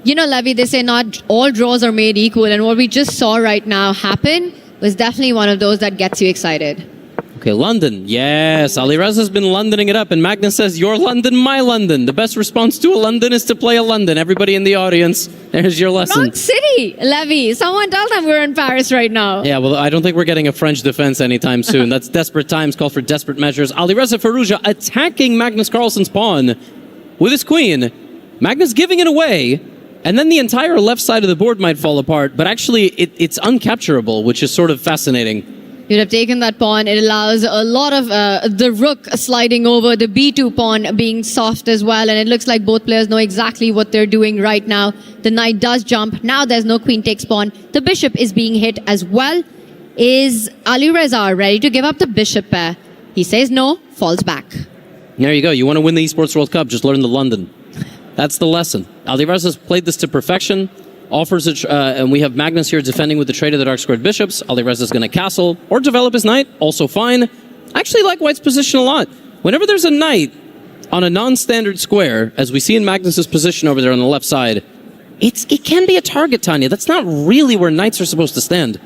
you know, Levy, they say not all draws are made equal, and what we just saw right now happen was definitely one of those that gets you excited. Okay, London. Yes, Alireza's been Londoning it up, and Magnus says, your London, my London. The best response to a London is to play a London. Everybody in the audience, there's your lesson. Wrong city, Levy. Someone tell them we're in Paris right now. Yeah, well, I don't think we're getting a French defense anytime soon. That's desperate times, call for desperate measures. Alireza Firouzja attacking Magnus Carlsen's pawn with his queen. Magnus giving it away, and then the entire left side of the board might fall apart, but actually it's uncapturable, which is sort of fascinating. You'd have taken that pawn. It allows a lot of the rook sliding over, the b2 pawn being soft as well, and it looks like both players know exactly what they're doing right now. The knight does jump. Now there's no queen takes pawn. The bishop is being hit as well. Is Alireza ready to give up the bishop pair? He says no, falls back. There you go. You want to win the Esports World Cup, just learn the London. That's the lesson. Alireza's played this to perfection. Offers it, and we have Magnus here defending with the trade of the dark squared bishops. Alireza's going to castle or develop his knight, also fine. I actually like White's position a lot. Whenever there's a knight on a non-standard square, as we see in Magnus's position over there on the left side, it can be a target, Tanya. That's not really where knights are supposed to stand.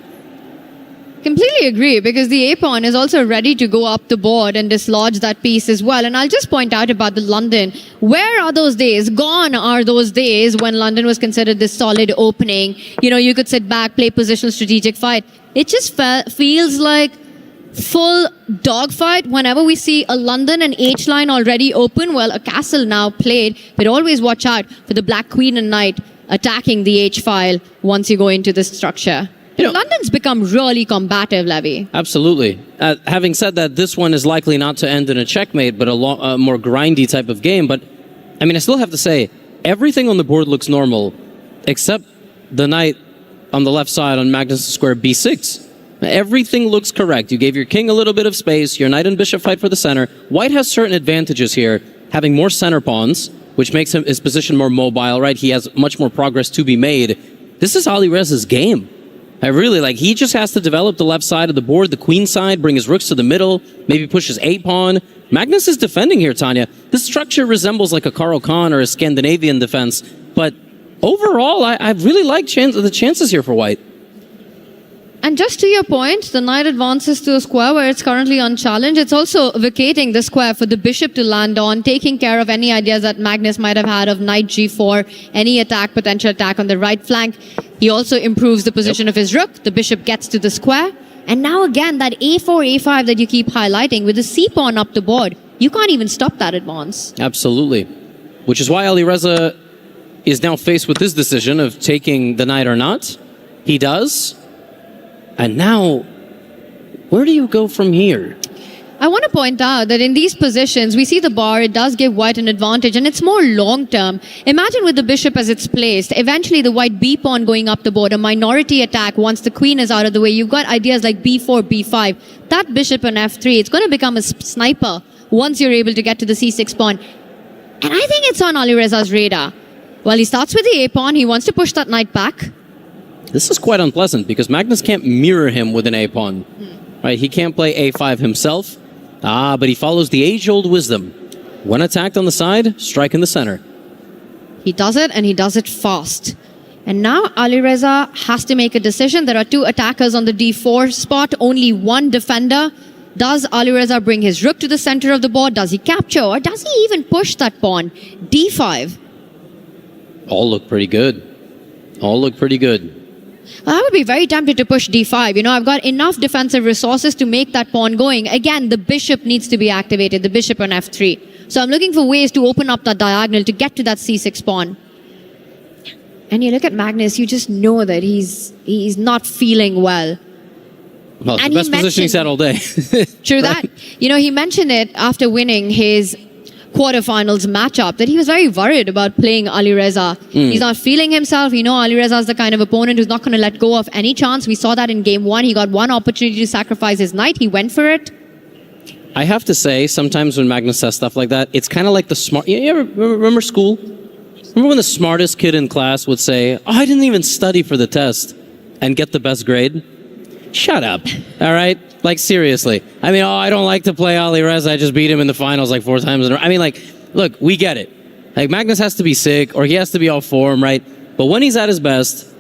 Completely agree, because the A-pawn is also ready to go up the board and dislodge that piece as well. And I'll just point out about the London. Where are those days? Gone are those days when London was considered this solid opening. You know, you could sit back, play positional strategic fight. It just feels like full dogfight whenever we see a London and H-line already open. Well, a castle now played, but always watch out for the black queen and knight attacking the H-file once you go into this structure. You know, London's become really combative, Levy. Absolutely. Having said that, this one is likely not to end in a checkmate, but a more grindy type of game. But, I mean, I still have to say, everything on the board looks normal, except the knight on the left side on Magnus' square b6. Everything looks correct. You gave your king a little bit of space, your knight and bishop fight for the center. White has certain advantages here, having more center pawns, which makes his position more mobile, right? He has much more progress to be made. This is Alireza's game. I really like, he just has to develop the left side of the board, the queen side, bring his rooks to the middle, maybe push his a-pawn. Magnus is defending here, Tanya. This structure resembles like a Karl Khan or a Scandinavian defense, but overall, I really like the chances here for White. And just to your point, the knight advances to a square where it's currently unchallenged. It's also vacating the square for the bishop to land on, taking care of any ideas that Magnus might have had of knight g4, any attack, potential attack on the right flank. He also improves the position of his rook. The bishop gets to the square. And now again, that a4, a5 that you keep highlighting with the c-pawn up the board, you can't even stop that advance. Absolutely. Which is why Alireza is now faced with this decision of taking the knight or not. He does. And now, where do you go from here? I want to point out that in these positions, we see the bar, it does give White an advantage, and it's more long-term. Imagine with the bishop as it's placed, eventually the White b-pawn going up the board, a minority attack once the queen is out of the way. You've got ideas like b4, b5. That bishop on f3, it's going to become a sniper once you're able to get to the c6 pawn. And I think it's on Alireza's radar. Well, he starts with the a-pawn, he wants to push that knight back. This is quite unpleasant because Magnus can't mirror him with an a-pawn. Right? He can't play a5 himself. But he follows the age-old wisdom. When attacked on the side, strike in the center. He does it, and he does it fast. And now Alireza has to make a decision. There are two attackers on the d4 spot, only one defender. Does Alireza bring his rook to the center of the board? Does he capture, or does he even push that pawn? d5. All look pretty good. All look pretty good. I would be very tempted to push d5. You know, I've got enough defensive resources to make that pawn going. Again, the bishop needs to be activated, the bishop on f3. So I'm looking for ways to open up that diagonal to get to that c6 pawn. And you look at Magnus, you just know that he's not feeling well. Well, it's the best position he's had all day. True that. You know, he mentioned it after winning his quarterfinals matchup that he was very worried about playing Alireza. He's not feeling himself. You know, Alireza is the kind of opponent who's not going to let go of any chance. We saw that in game one. He got one opportunity to sacrifice his knight. He went for it. I have to say, sometimes when Magnus says stuff like that, it's kind of like the smart... You ever remember school? Remember when the smartest kid in class would say, oh, I didn't even study for the test and get the best grade? Shut up, all right? Like, seriously. I mean, oh, I don't like to play Alireza. I just beat him in the finals like 4 times in a row. I mean, like, look, we get it. Like, Magnus has to be sick or he has to be off form, right? But when he's at his best,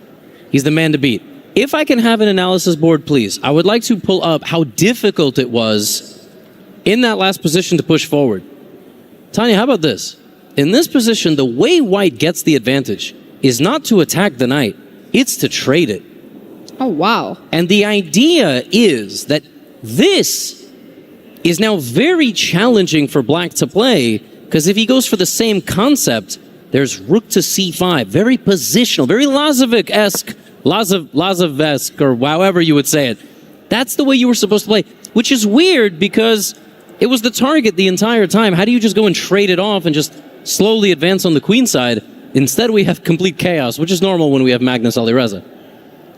he's the man to beat. If I can have an analysis board, please, I would like to pull up how difficult it was in that last position to push forward. Tanya, how about this? In this position, the way white gets the advantage is not to attack the knight, it's to trade it. Oh, wow. And the idea is that this is now very challenging for black to play, because if he goes for the same concept, there's rook to c5, very positional, very Lazovic-esque, Lazov-esque, or however you would say it. That's the way you were supposed to play, which is weird because it was the target the entire time. How do you just go and trade it off and just slowly advance on the queen side? Instead, we have complete chaos, which is normal when we have Magnus Alireza.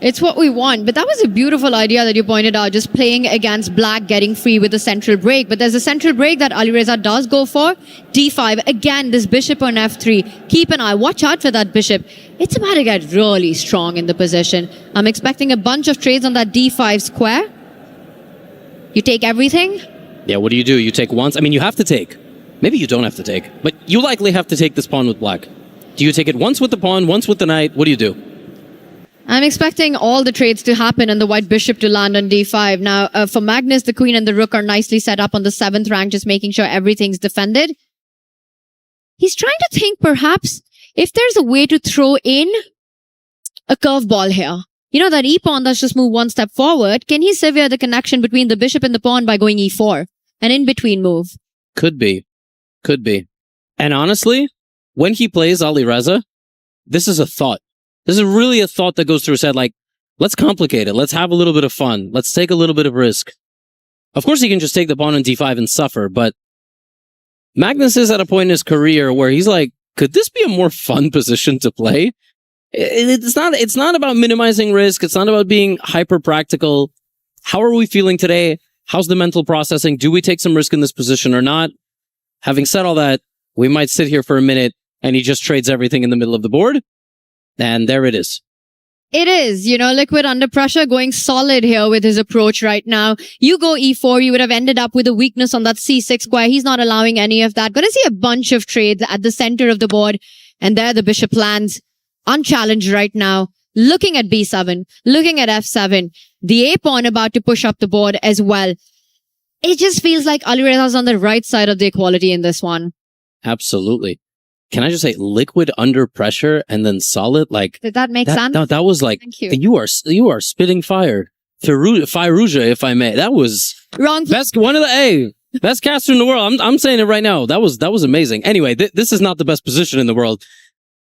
It's what we want. But that was a beautiful idea that you pointed out, just playing against black, getting free with the central break. But there's a central break that Alireza does go for. D5. Again, this bishop on F3. Keep an eye. Watch out for that bishop. It's about to get really strong in the position. I'm expecting a bunch of trades on that D5 square. You take everything. Yeah, what do? You take once? I mean, you have to take. Maybe you don't have to take. But you likely have to take this pawn with black. Do you take it once with the pawn, once with the knight? What do you do? I'm expecting all the trades to happen and the white bishop to land on d5. Now, for Magnus, the queen and the rook are nicely set up on the 7th rank, just making sure everything's defended. He's trying to think, perhaps, if there's a way to throw in a curveball here. You know, that e-pawn that's just moved one step forward. Can he sever the connection between the bishop and the pawn by going e4? An in-between move. Could be. Could be. And honestly, when he plays Alireza, this is a thought. This is really a thought that goes through his head, like, let's complicate it. Let's have a little bit of fun. Let's take a little bit of risk. Of course, he can just take the pawn on d5 and suffer, but Magnus is at a point in his career where he's like, could this be a more fun position to play? It's not about minimizing risk. It's not about being hyper practical. How are we feeling today? How's the mental processing? Do we take some risk in this position or not? Having said all that, we might sit here for a minute and he just trades everything in the middle of the board. And there it is. It is, you know, Liquid under pressure, going solid here with his approach right now. You go e4, you would have ended up with a weakness on that c6 square. He's not allowing any of that. Gonna see a bunch of trades at the center of the board. And there the bishop lands, unchallenged right now. Looking at b7, looking at f7. The a-pawn about to push up the board as well. It just feels like Alireza's on the right side of the equality in this one. Absolutely. Can I just say, Liquid under pressure and then solid? Like, did that make sense? That was like, thank you. You are spitting fire. Firouzja, if I may. That was wrong. Best caster in the world. I'm saying it right now. That was amazing. Anyway, this is not the best position in the world.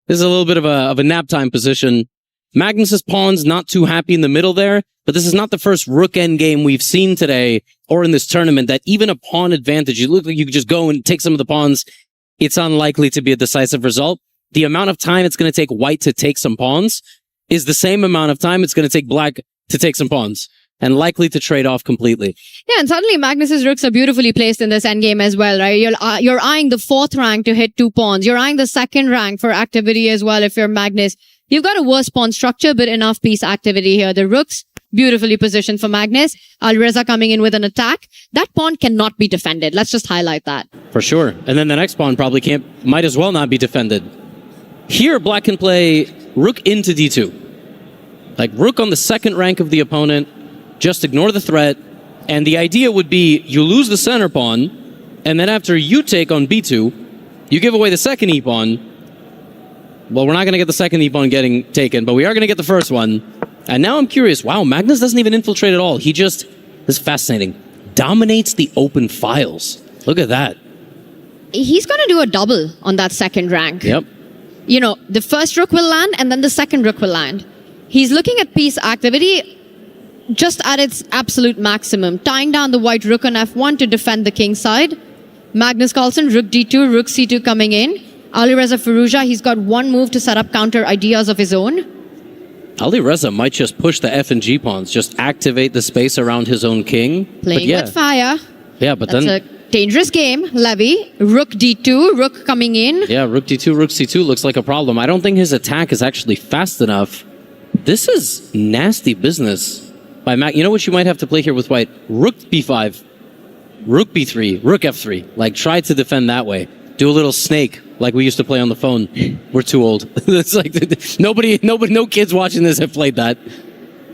This is a little bit of a nap time position. Magnus's pawn's not too happy in the middle there, but this is not the first rook endgame we've seen today or in this tournament that even a pawn advantage, you look like you could just go and take some of the pawns. It's unlikely to be a decisive result. The amount of time it's going to take white to take some pawns is the same amount of time it's going to take black to take some pawns, and likely to trade off completely. Yeah, and suddenly Magnus's rooks are beautifully placed in this endgame as well, right? You're eyeing the 4th rank to hit 2 pawns. You're eyeing the 2nd rank for activity as well if you're Magnus. You've got a worse pawn structure, but enough piece activity here. The rooks, beautifully positioned for Magnus. Alireza coming in with an attack. That pawn cannot be defended. Let's just highlight that. For sure. And then the next pawn probably might as well not be defended. Here, black can play rook into d2. Like rook on the 2nd rank of the opponent. Just ignore the threat. And the idea would be you lose the center pawn, and then after you take on b2, you give away the 2nd e-pawn. Well, we're not going to get the 2nd e-pawn getting taken, but we are going to get the first one. And now I'm curious, wow, Magnus doesn't even infiltrate at all. He just, this is fascinating, dominates the open files. Look at that. He's going to do a double on that 2nd rank. Yep. You know, the first rook will land and then the 2nd rook will land. He's looking at piece activity just at its absolute maximum, tying down the white rook on f1 to defend the king side. Magnus Carlsen, rook d2, rook c2 coming in. Alireza Firouzja, he's got one move to set up counter ideas of his own. Alireza might just push the F and G pawns, just activate the space around his own king. Playing with fire. Yeah, but That's then... a dangerous game, Levy. Rook d2, rook coming in. Yeah, rook d2, rook c2 looks like a problem. I don't think his attack is actually fast enough. This is nasty business by Mac. You know what you might have to play here with white? Rook b5, rook b3, rook f3. Like, try to defend that way. Do a little snake. like we used to play on the phone. We're too old. It's like no kids watching this have played that.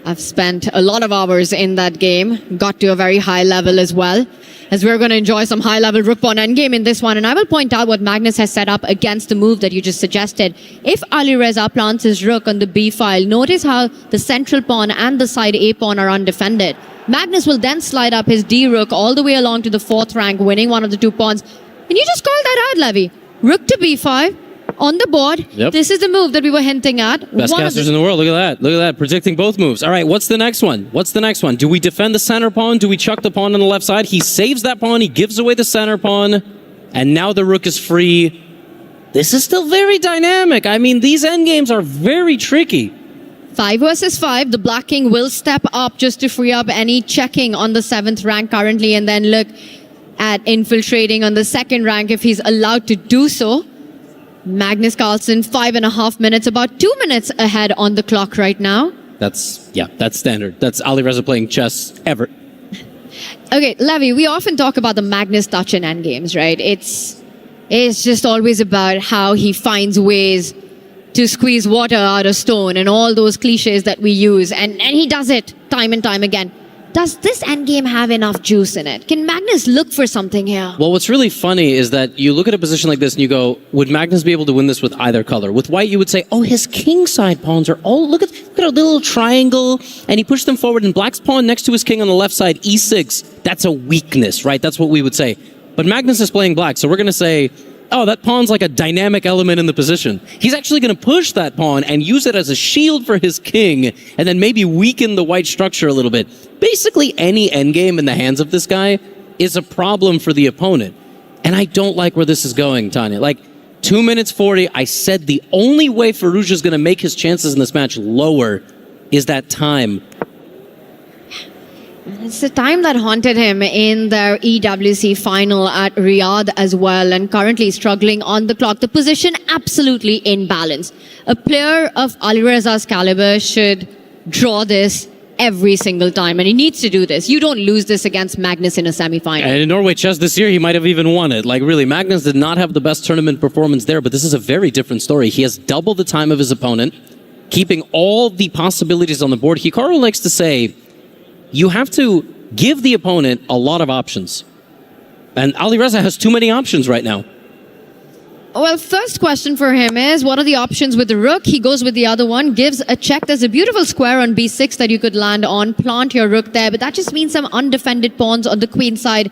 I've spent a lot of hours in that game, got to a very high level as well, as we're going to enjoy some high-level rook pawn endgame in this one. And I will point out what Magnus has set up against the move that you just suggested. If Alireza plants his rook on the B file, notice how the central pawn and the side A pawn are undefended. Magnus will then slide up his D rook all the way along to the 4th rank, winning one of the 2 pawns. And you just called that out, Levy. Rook to B5. On the board, yep. This is the move that we were hinting at. Best casters in the world. Look at that. Look at that. Predicting both moves. All right, what's the next one? What's the next one? Do we defend the center pawn? Do we chuck the pawn on the left side? He saves that pawn. He gives away the center pawn. And now the rook is free. This is still very dynamic. I mean, these endgames are very tricky. 5 versus 5. The Black King will step up just to free up any checking on the 7th rank currently. And then look at infiltrating on the 2nd rank if he's allowed to do so. Magnus Carlsen, 5.5 minutes, about 2 minutes ahead on the clock right now. That's standard. That's Alireza playing chess ever. Okay, Levy, we often talk about the Magnus touch in endgames, right? It's just always about how he finds ways to squeeze water out of stone and all those cliches that we use. And he does it time and time again. Does this endgame have enough juice in it? Can Magnus look for something here? Well, what's really funny is that you look at a position like this and you go, would Magnus be able to win this with either color? With white, you would say, oh, his king side pawns are all, look at a little triangle, and he pushed them forward, and black's pawn next to his king on the left side, e6. That's a weakness, right? That's what we would say. But Magnus is playing black, so we're going to say, oh, that pawn's like a dynamic element in the position. He's actually going to push that pawn and use it as a shield for his king, and then maybe weaken the white structure a little bit. Basically, any endgame in the hands of this guy is a problem for the opponent. And I don't like where this is going, Tanya. Like, 2 minutes 40, I said the only way Firouzja is going to make his chances in this match lower is that time. It's the time that haunted him in their EWC final at Riyadh as well, and currently struggling on the clock. The position absolutely in balance. A player of Alireza's caliber should draw this every single time, and he needs to do this. You don't lose this against Magnus in a semi-final. And in Norway chess this year, he might have even won it. Like, really, Magnus did not have the best tournament performance there, but this is a very different story. He has double the time of his opponent, keeping all the possibilities on the board. Hikaru likes to say, you have to give the opponent a lot of options. And Alireza has too many options right now. Well, first question for him is, what are the options with the rook? He goes with the other one, gives a check. There's a beautiful square on b6 that you could land on, plant your rook there, but that just means some undefended pawns on the queen side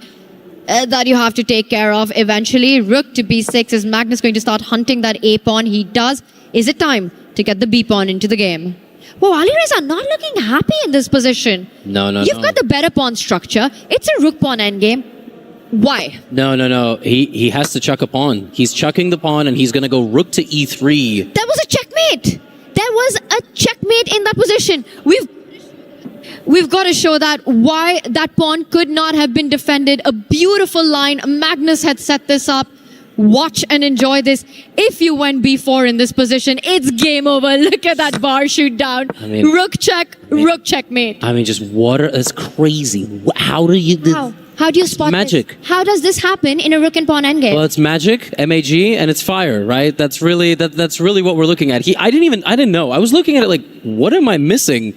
that you have to take care of eventually. Rook to b6. Is Magnus going to start hunting that a pawn? He does. Is it time to get the b pawn into the game? Whoa, Alireza not looking happy in this position. No. You've got the better pawn structure. It's a rook pawn endgame. Why? No. He has to chuck a pawn. He's chucking the pawn, and he's going to go rook to e3. That was a checkmate. There was a checkmate in that position. We've got to show that why that pawn could not have been defended. A beautiful line. Magnus had set this up. Watch and enjoy this. If you went b4 in this position, it's game over. Look at that bar shoot down. Rook check, rook checkmate. I mean, just water. That's crazy. How do you... How do you spot magic? This? How does this happen in a rook and pawn endgame? Well, it's magic, M-A-G, and it's fire, right? That's really what we're looking at. I didn't know. I was looking at it like, what am I missing?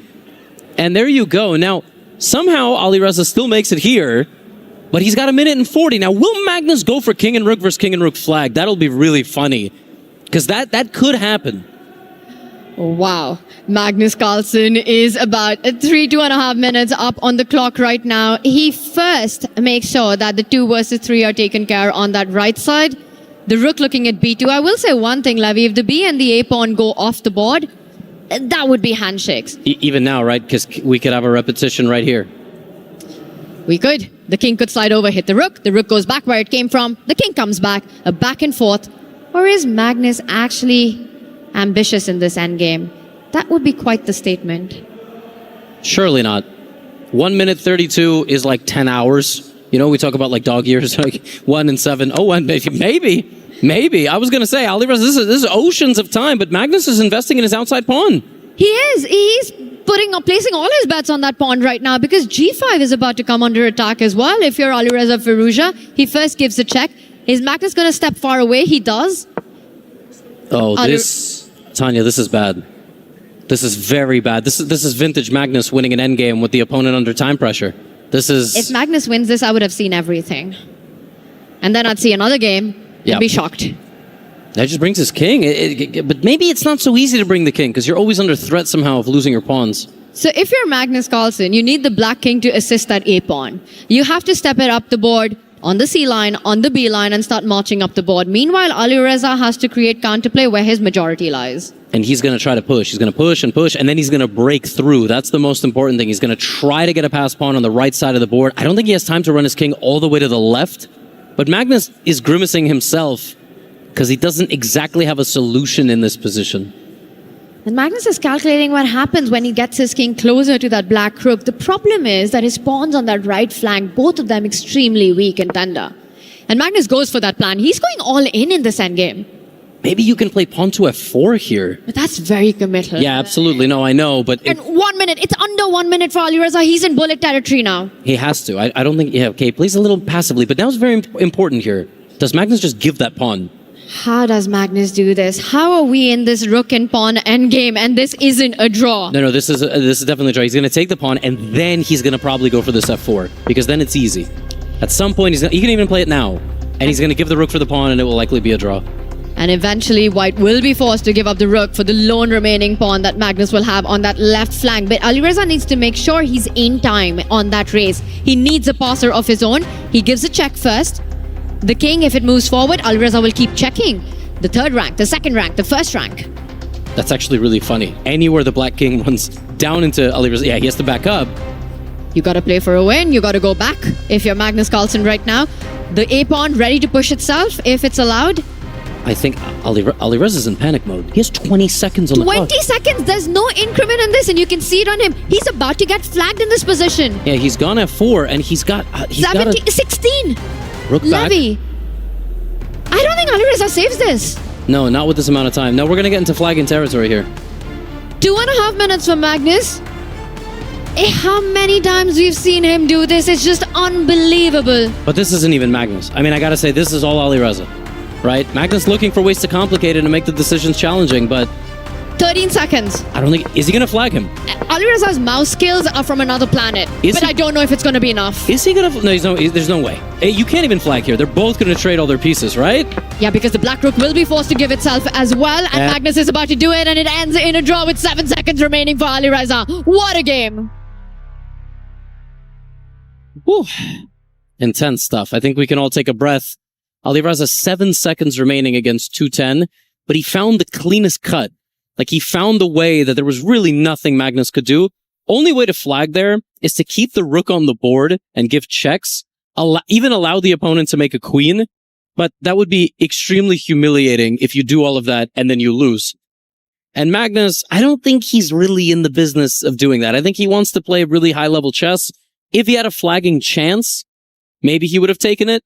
And there you go. Now, somehow Alireza still makes it here, but he's got 1:40. Now, will Magnus go for king and rook versus king and rook flag? That'll be really funny, because that could happen. Wow. Magnus Carlsen is about 2.5 minutes up on the clock right now. He first makes sure that the 2 versus 3 are taken care on that right side. The rook looking at b2. I will say one thing, Levy. If the b and the a pawn go off the board, that would be handshakes. Even now, right? Because we could have a repetition right here. We could. The king could slide over, hit the rook. The rook goes back where it came from. The king comes back. A back and forth. Or is Magnus actually ambitious in this endgame? That would be quite the statement. Surely not. 1:32 is like 10 hours. You know, we talk about like dog years, like 1 and 7. Oh, and maybe. I was going to say, Alireza, this is oceans of time, but Magnus is investing in his outside pawn. He is. He's placing all his bets on that pawn right now, because g5 is about to come under attack as well. If you're Alireza Firouzja, he first gives a check. Is Magnus going to step far away? He does. Oh, Tanya, this is bad. This is very bad. This is vintage Magnus winning an endgame with the opponent under time pressure. This is... If Magnus wins this, I would have seen everything. And then I'd see another game and be shocked. That just brings his king. But maybe it's not so easy to bring the king because you're always under threat somehow of losing your pawns. So if you're Magnus Carlsen, you need the black king to assist that A pawn. You have to step it up the board on the C line, on the B line, and start marching up the board. Meanwhile, Alireza has to create counterplay where his majority lies. And he's going to try to push. He's going to push and push, and then he's going to break through. That's the most important thing. He's going to try to get a pass pawn on the right side of the board. I don't think he has time to run his king all the way to the left. But Magnus is grimacing himself because he doesn't exactly have a solution in this position. And Magnus is calculating what happens when he gets his king closer to that black rook. The problem is that his pawns on that right flank, both of them extremely weak and tender. And Magnus goes for that plan. He's going all in this endgame. Maybe you can play pawn to f4 here. But that's very committal. Yeah, absolutely. No, I know, but... And 1 minute. It's under 1 minute for Alireza. He's in bullet territory now. He has to. I don't think... Yeah, okay, plays a little passively, but that was very important here. Does Magnus just give that pawn? How does Magnus do this? How are we in this rook and pawn endgame and this isn't a draw? No, this is definitely a draw. He's going to take the pawn and then he's going to probably go for this f4 because then it's easy. At some point, he can even play it now. And he's going to give the rook for the pawn and it will likely be a draw. And eventually, White will be forced to give up the rook for the lone remaining pawn that Magnus will have on that left flank. But Alireza needs to make sure he's in time on that race. He needs a passer of his own. He gives a check first. The king, if it moves forward, Alireza will keep checking. The third rank, the second rank, the first rank. That's actually really funny. Anywhere the black king runs down into Alireza, yeah, he has to back up. You got to play for a win. You got to go back. If you're Magnus Carlsen right now, the A pawn ready to push itself if it's allowed. I think Alireza's in panic mode. He has 20 seconds on the clock. 20 seconds! There's no increment in this and you can see it on him. He's about to get flagged in this position. Yeah, he's gone f4 and he's got... 16! Rook back. Levy. I don't think Alireza saves this. No, not with this amount of time. No, we're going to get into flagging territory here. 2.5 minutes for Magnus. How many times we've seen him do this? It's just unbelievable. But this isn't even Magnus. I mean, I got to say, this is all Alireza. Right? Magnus looking for ways to complicate it and make the decisions challenging, but... 13 seconds. I don't think... Is he going to flag him? Alireza's mouse skills are from another planet. I don't know if it's going to be enough. Is he going to... No, there's no way. You can't even flag here. They're both going to trade all their pieces, right? Yeah, because the black rook will be forced to give itself as well, and Magnus is about to do it, and it ends in a draw with 7 seconds remaining for Alireza. What a game. Whew. Intense stuff. I think we can all take a breath. Alireza 7 seconds remaining against 210, but he found the cleanest cut. Like, he found the way that there was really nothing Magnus could do. Only way to flag there is to keep the rook on the board and give checks, even allow the opponent to make a queen, but that would be extremely humiliating if you do all of that and then you lose. And Magnus, I don't think he's really in the business of doing that. I think he wants to play really high-level chess. If he had a flagging chance, maybe he would have taken it.